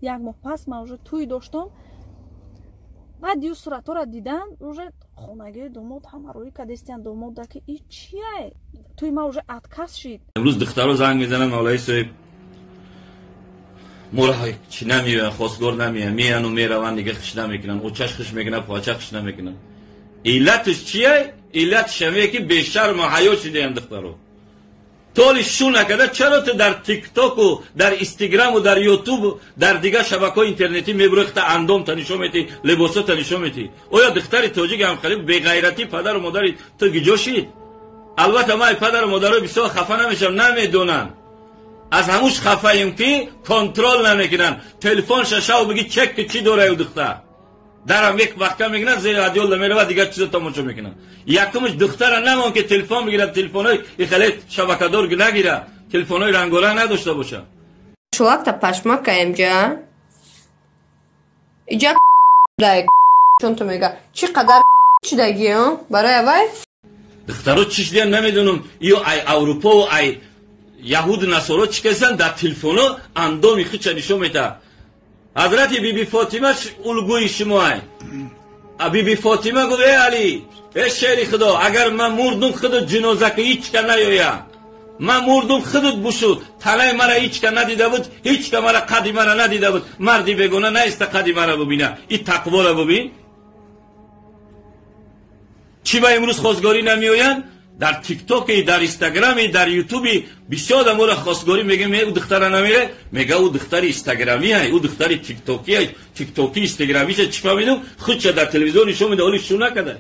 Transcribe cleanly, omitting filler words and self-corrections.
یک ماه پس من уже توی داشتم بعد یو صورت را دیدن уже خونگی دومود همه روی کدستیان دومود که این چیه توی ما уже отказ شد. امروز دخترها زنگ میزنن مولای صاحب مورای چی نمیوین خواستگار نمیوین میان و میرون دیگه خش نمیکنن او چش خش میکنن پاچه خش نمیکنن. علتش چیه؟ علتش همه که بیشتر ما حیا شده این دخترها طولشون نکده. چرا تو در تیک تاک و در اینستاگرام و در یوتیوب در دیگه شبکه‌های اینترنتی میبرخت اندام تنشون میتی لباسا تنشون میتی؟ اویا دختر توجیک هم خیلی بی غیرتی پدر و مادری تو گیجوشید. البته ما پدر و مادرای بسیار خفه نمیشم نمیدونن از هموش خفه ایم که کنترل نمیکنن. تلفن ششاو بگی چک که چی داره او دختر درم یک وقت میگن زیر رادیو میره و دیگه چیزا تماشا میکنن. یکمش دختر نمون که تلفن بگیره تلفنای خیلی شبکه‌دار نگیره تلفنای رنگارنگ نداشته باشه. شلک تا پشمک اینجا اینجا دای چون تو میگه چقدر چیدگی ها برای وای دخترها چیش دیگه نمیدونم یا ای اروپا و ای یهود نصارا چیکسن در تلفنا اندامی خیچ نشون میده. حضرت بیبی فاطمه الگوی شما ای بیبی فاطمه گفت ای علی ای شیر خدا اگر من مردم خودت جنازه که هیچ که نیایم من مردم خودت بشود تنه مرا هیچ که ندیده بود هیچ که مرا قدی مرا ندیده بود مردی بگونه نیست قدی مرا ببینه این تقوا را ببین. چی با امروز خواستگاری نمیوین؟ در تیک تاک در اینستاگرام در یوتیوب بسیار امور خواستگاری میگه او دختر نمیره میگه او دختر اینستاگرامی ای او دختر تیک تاکی ای تیک تاکی اینستاگرامی چه چی فهمیدم خودش در تلویزیون نشون میده ولی شو نکرده.